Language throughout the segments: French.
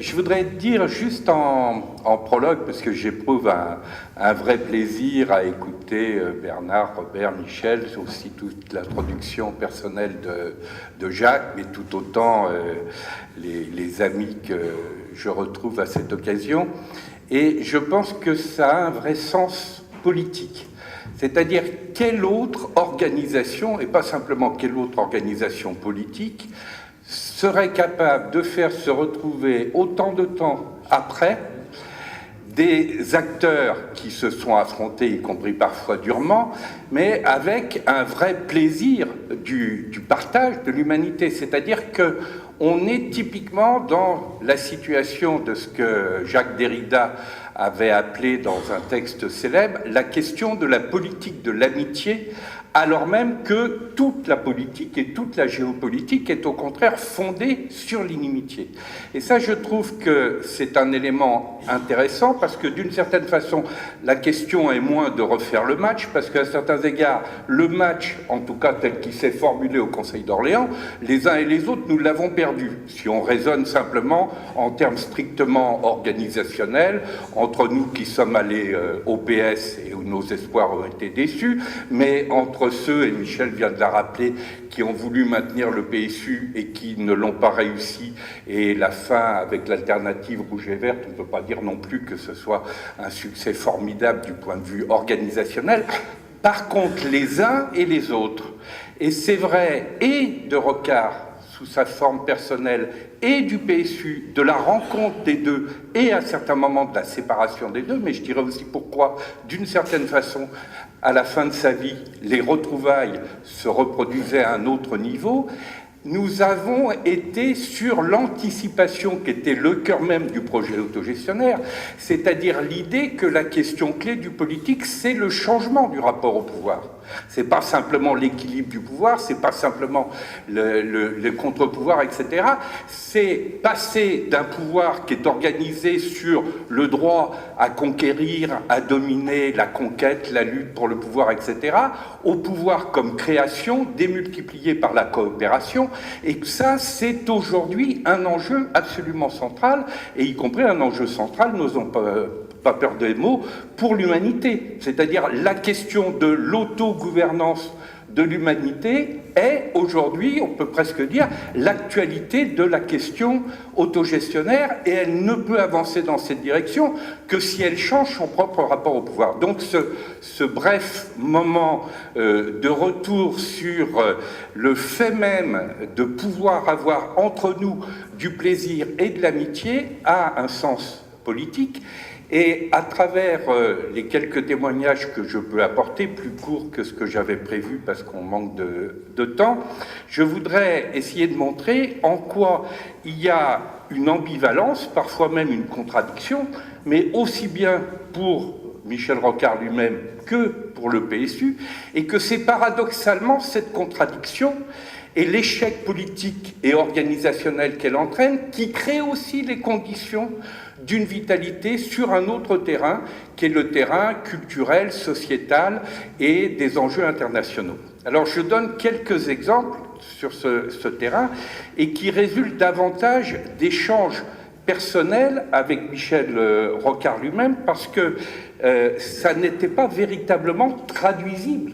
Je voudrais dire juste en prologue, parce que j'éprouve un vrai plaisir à écouter Bernard, Robert, Michel, aussi toute l'introduction personnelle de Jacques, mais tout autant les amis que je retrouve à cette occasion. Et je pense que ça a un vrai sens politique. C'est-à-dire, quelle autre organisation, et pas simplement quelle autre organisation politique, serait capable de faire se retrouver autant de temps après des acteurs qui se sont affrontés, y compris parfois durement, mais avec un vrai plaisir du partage de l'humanité. C'est-à-dire qu'on est typiquement dans la situation de ce que Jacques Derrida avait appelé dans un texte célèbre la question de la politique de l'amitié, alors même que toute la politique et toute la géopolitique est au contraire fondée sur l'inimitié. Et ça, je trouve que c'est un élément intéressant parce que d'une certaine façon, la question est moins de refaire le match, parce qu'à certains égards, le match, en tout cas tel qu'il s'est formulé au Conseil d'Orléans, les uns et les autres, nous l'avons perdu. Si on raisonne simplement en termes strictement organisationnels, entre nous qui sommes allés au PS et où nos espoirs ont été déçus, mais entre ceux, et Michel vient de la rappeler, qui ont voulu maintenir le PSU et qui ne l'ont pas réussi, et la fin avec l'alternative rouge et verte, on ne peut pas dire non plus que ce soit un succès formidable du point de vue organisationnel. Par contre, les uns et les autres, et c'est vrai, et de Rocard, sous sa forme personnelle, et du PSU, de la rencontre des deux, et à certains moments de la séparation des deux, mais je dirais aussi pourquoi, d'une certaine façon, à la fin de sa vie, les retrouvailles se reproduisaient à un autre niveau. Nous avons été sur l'anticipation qui était le cœur même du projet autogestionnaire, c'est-à-dire l'idée que la question clé du politique, c'est le changement du rapport au pouvoir. C'est pas simplement l'équilibre du pouvoir, c'est pas simplement le contre-pouvoir, etc. C'est passer d'un pouvoir qui est organisé sur le droit à conquérir, à dominer, la conquête, la lutte pour le pouvoir, etc., au pouvoir comme création, démultiplié par la coopération. Et que ça, c'est aujourd'hui un enjeu absolument central, et y compris un enjeu central, n'osons pas peur des mots, pour l'humanité. C'est-à-dire la question de l'autogouvernance de l'humanité est aujourd'hui, on peut presque dire, l'actualité de la question autogestionnaire, et elle ne peut avancer dans cette direction que si elle change son propre rapport au pouvoir. Donc ce bref moment de retour sur le fait même de pouvoir avoir entre nous du plaisir et de l'amitié a un sens politique. Et à travers les quelques témoignages que je peux apporter, plus courts que ce que j'avais prévu parce qu'on manque de temps, je voudrais essayer de montrer en quoi il y a une ambivalence, parfois même une contradiction, mais aussi bien pour Michel Rocard lui-même que pour le PSU, et que c'est paradoxalement cette contradiction et l'échec politique et organisationnel qu'elle entraîne qui crée aussi les conditions d'une vitalité sur un autre terrain, qui est le terrain culturel, sociétal et des enjeux internationaux. Alors je donne quelques exemples sur ce terrain et qui résultent davantage d'échanges personnels avec Michel Rocard lui-même, parce que ça n'était pas véritablement traduisible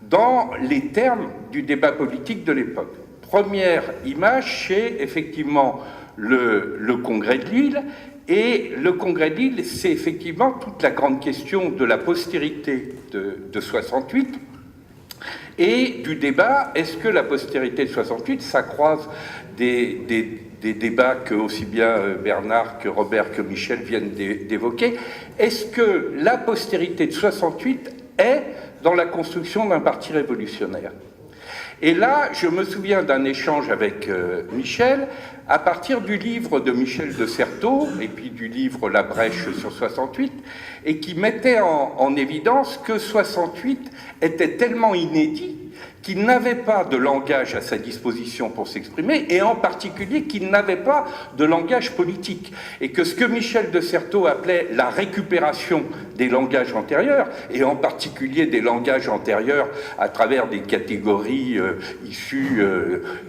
dans les termes du débat politique de l'époque. Première image, c'est effectivement le Congrès de Lille, et le Congrès de Lille, c'est effectivement toute la grande question de la postérité de 68 et du débat, est-ce que la postérité de 68, ça croise des débats que aussi bien Bernard que Robert que Michel viennent d'évoquer, est-ce que la postérité de 68 est dans la construction d'un parti révolutionnaire? Et là, je me souviens d'un échange avec Michel, à partir du livre de Michel de Certeau, et puis du livre La Brèche sur 68, et qui mettait en évidence que 68 était tellement inédit qu'il n'avait pas de langage à sa disposition pour s'exprimer, et en particulier qu'il n'avait pas de langage politique. Et que ce que Michel de Certeau appelait la récupération des langages antérieurs, et en particulier des langages antérieurs à travers des catégories issues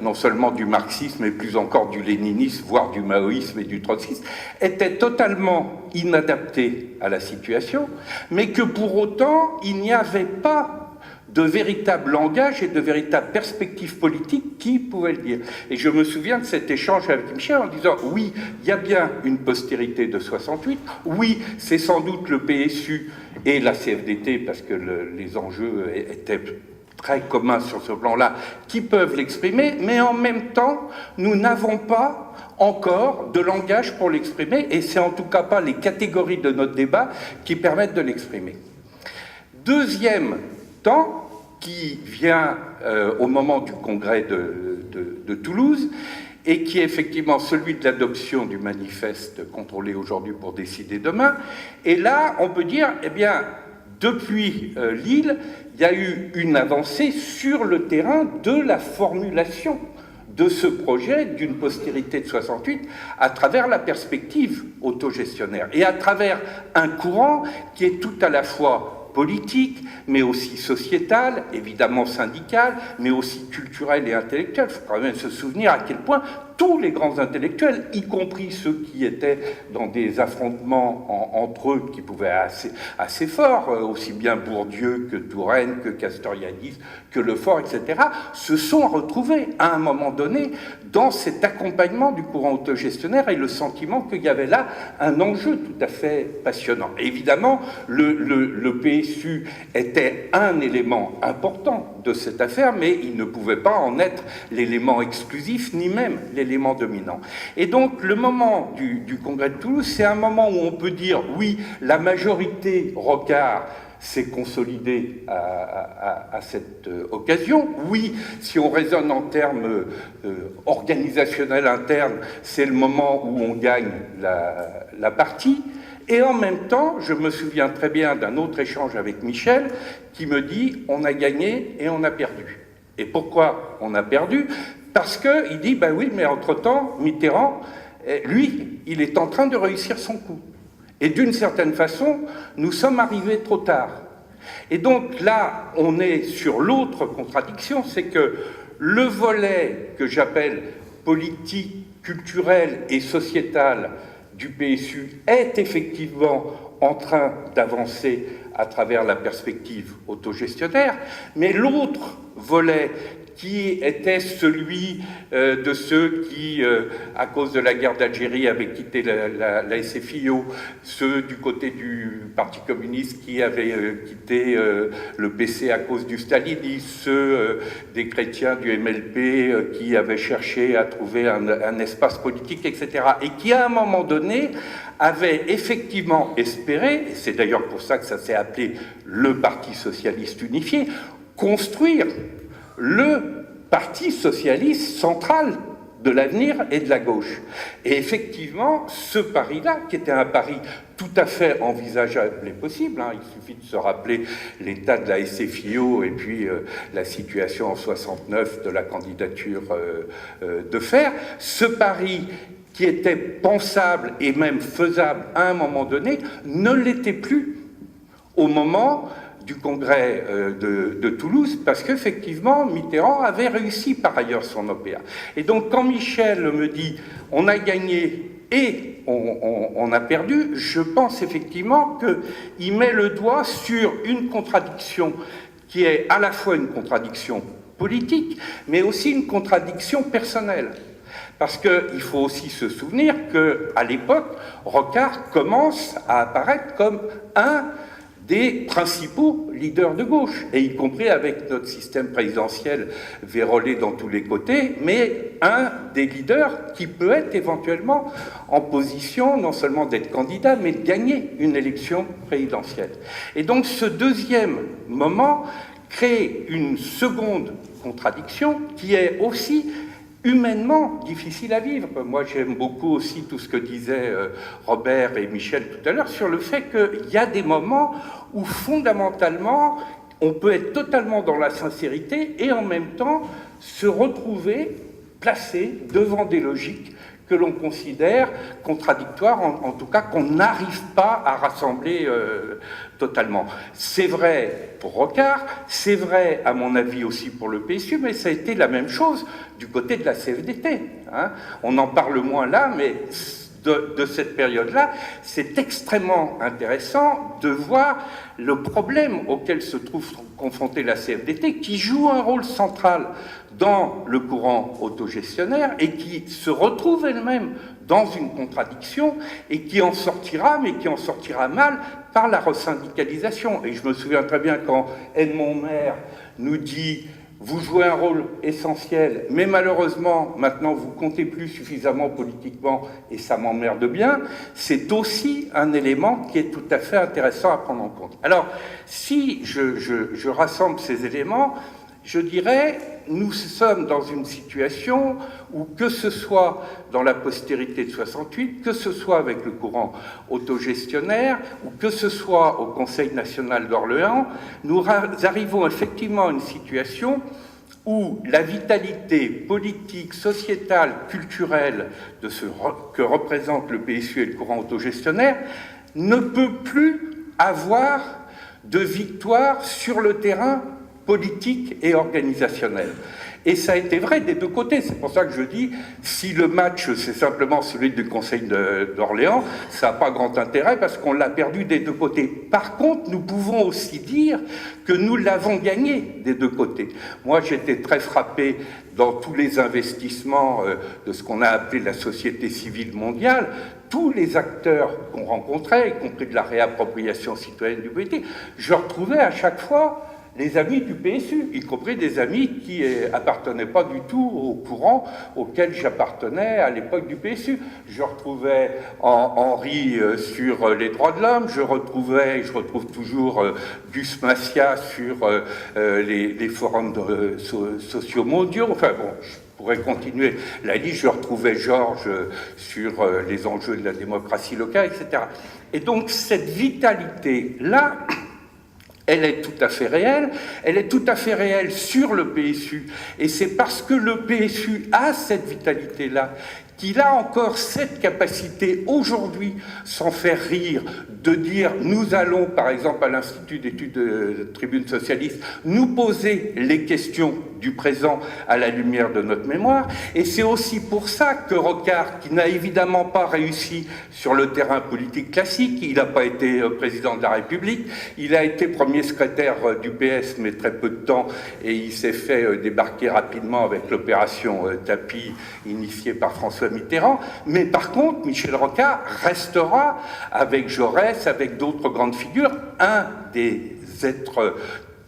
non seulement du marxisme, mais plus encore du léninisme, voire du maoïsme et du trotskisme, était totalement inadapté à la situation, mais que pour autant, il n'y avait pas de véritable langage et de véritable perspective politique qui pouvait le dire. Et je me souviens de cet échange avec Michel en disant « Oui, il y a bien une postérité de 68, oui, c'est sans doute le PSU et la CFDT, parce que les enjeux étaient très communs sur ce plan-là, qui peuvent l'exprimer, mais en même temps, nous n'avons pas encore de langage pour l'exprimer, et c'est en tout cas pas les catégories de notre débat qui permettent de l'exprimer. » Deuxième temps qui vient au moment du congrès de Toulouse et qui est effectivement celui de l'adoption du manifeste contrôlé aujourd'hui pour décider demain. Et là, on peut dire, eh bien, depuis Lille, il y a eu une avancée sur le terrain de la formulation de ce projet d'une postérité de 68 à travers la perspective autogestionnaire et à travers un courant qui est tout à la fois politique, mais aussi sociétal, évidemment syndical, mais aussi culturel et intellectuel. Il faut quand même se souvenir à quel point tous les grands intellectuels, y compris ceux qui étaient dans des affrontements entre eux qui pouvaient être assez forts, aussi bien Bourdieu que Touraine, que Castoriadis, que Lefort, etc., se sont retrouvés à un moment donné dans cet accompagnement du courant autogestionnaire et le sentiment qu'il y avait là un enjeu tout à fait passionnant. Et évidemment, le PSU était un élément important de cette affaire, mais il ne pouvait pas en être l'élément exclusif, ni même l'élément dominant. Et donc, le moment du congrès de Toulouse, c'est un moment où on peut dire, oui, la majorité Rocard s'est consolidée à cette occasion. Oui, si on raisonne en termes organisationnels internes, c'est le moment où on gagne la partie. Et en même temps, je me souviens très bien d'un autre échange avec Michel qui me dit « on a gagné et on a perdu ». Et pourquoi on a perdu? Parce qu'il dit « ben oui, mais entre-temps, Mitterrand, lui, il est en train de réussir son coup. Et d'une certaine façon, nous sommes arrivés trop tard. » Et donc là, on est sur l'autre contradiction, c'est que le volet que j'appelle politique, culturel et sociétal du PSU est effectivement en train d'avancer à travers la perspective autogestionnaire, mais l'autre volet qui était celui de ceux qui, à cause de la guerre d'Algérie, avaient quitté la SFIO, ceux du côté du Parti communiste qui avaient quitté le PC à cause du stalinisme, ceux des chrétiens du MLP qui avaient cherché à trouver un espace politique, etc. Et qui, à un moment donné, avaient effectivement espéré, et c'est d'ailleurs pour ça que ça s'est appelé le Parti socialiste unifié, construire le Parti socialiste central de l'avenir et de la gauche. Et effectivement, ce pari-là, qui était un pari tout à fait envisageable et possible, il suffit de se rappeler l'état de la SFIO et puis la situation en 69 de la candidature de Fer, ce pari qui était pensable et même faisable à un moment donné, ne l'était plus au moment du congrès de Toulouse, parce qu'effectivement, Mitterrand avait réussi par ailleurs son OPA. Et donc, quand Michel me dit « on a gagné et on a perdu », je pense effectivement qu'il met le doigt sur une contradiction qui est à la fois une contradiction politique, mais aussi une contradiction personnelle. Parce qu'il faut aussi se souvenir qu'à l'époque, Rocard commence à apparaître comme un des principaux leaders de gauche, et y compris avec notre système présidentiel vérolé dans tous les côtés, mais un des leaders qui peut être éventuellement en position non seulement d'être candidat, mais de gagner une élection présidentielle. Et donc ce deuxième moment crée une seconde contradiction qui est aussi humainement difficile à vivre. Moi, j'aime beaucoup aussi tout ce que disaient Robert et Michel tout à l'heure sur le fait qu'il y a des moments où, fondamentalement, on peut être totalement dans la sincérité et en même temps se retrouver placé devant des logiques que l'on considère contradictoires, en tout cas qu'on n'arrive pas à rassembler totalement. C'est vrai pour Rocard, c'est vrai à mon avis aussi pour le PSU, mais ça a été la même chose du côté de la CFDT. Hein. On en parle moins là, mais de cette période-là, c'est extrêmement intéressant de voir le problème auquel se trouve confrontée la CFDT, qui joue un rôle central dans le courant autogestionnaire et qui se retrouve elle-même dans une contradiction et qui en sortira, mais qui en sortira mal par la resyndicalisation. Et je me souviens très bien quand Edmond Maire nous dit « Vous jouez un rôle essentiel, mais malheureusement, maintenant, vous comptez plus suffisamment politiquement et ça m'emmerde bien », c'est aussi un élément qui est tout à fait intéressant à prendre en compte. Alors, si je rassemble ces éléments, je dirais, nous sommes dans une situation où, que ce soit dans la postérité de 68, que ce soit avec le courant autogestionnaire, ou que ce soit au Conseil national d'Orléans, nous arrivons effectivement à une situation où la vitalité politique, sociétale, culturelle de ce que représente le PSU et le courant autogestionnaire ne peut plus avoir de victoire sur le terrain politique et organisationnel. Et ça a été vrai des deux côtés. C'est pour ça que je dis, si le match, c'est simplement celui du Conseil d'Orléans, ça n'a pas grand intérêt parce qu'on l'a perdu des deux côtés. Par contre, nous pouvons aussi dire que nous l'avons gagné des deux côtés. Moi, j'étais très frappé dans tous les investissements de ce qu'on a appelé la société civile mondiale, tous les acteurs qu'on rencontrait, y compris de la réappropriation citoyenne du PSU, je retrouvais à chaque fois les amis du PSU, y compris des amis qui appartenaient pas du tout au courant auquel j'appartenais à l'époque du PSU. Je retrouvais Henri sur les droits de l'homme, je retrouve toujours Gus Massia sur les forums sociaux mondiaux, enfin bon, je pourrais continuer la liste, je retrouvais Georges sur les enjeux de la démocratie locale, etc. Et donc cette vitalité-là, elle est tout à fait réelle, elle est tout à fait réelle sur le PSU. Et c'est parce que le PSU a cette vitalité-là qu'il a encore cette capacité aujourd'hui, sans faire rire, de dire nous allons, par exemple à l'Institut d'études de Tribune socialiste, nous poser les questions du présent à la lumière de notre mémoire. Et c'est aussi pour ça que Rocard, qui n'a évidemment pas réussi sur le terrain politique classique, il n'a pas été président de la République, il a été premier secrétaire du PS, mais très peu de temps, et il s'est fait débarquer rapidement avec l'opération Tapis, initiée par François Mitterrand. Mais par contre, Michel Rocard restera, avec Jaurès, avec d'autres grandes figures, un des êtres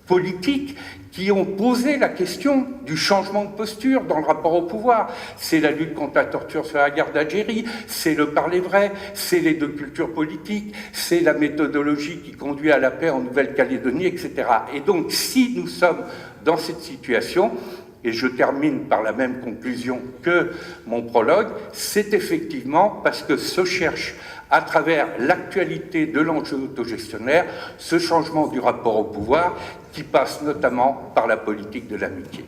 politiques qui ont posé la question du changement de posture dans le rapport au pouvoir. C'est la lutte contre la torture sur la guerre d'Algérie, c'est le parler vrai, c'est les deux cultures politiques, c'est la méthodologie qui conduit à la paix en Nouvelle-Calédonie, etc. Et donc, si nous sommes dans cette situation, et je termine par la même conclusion que mon prologue, c'est effectivement parce que se cherche à travers l'actualité de l'enjeu autogestionnaire, ce changement du rapport au pouvoir qui passe notamment par la politique de l'amitié.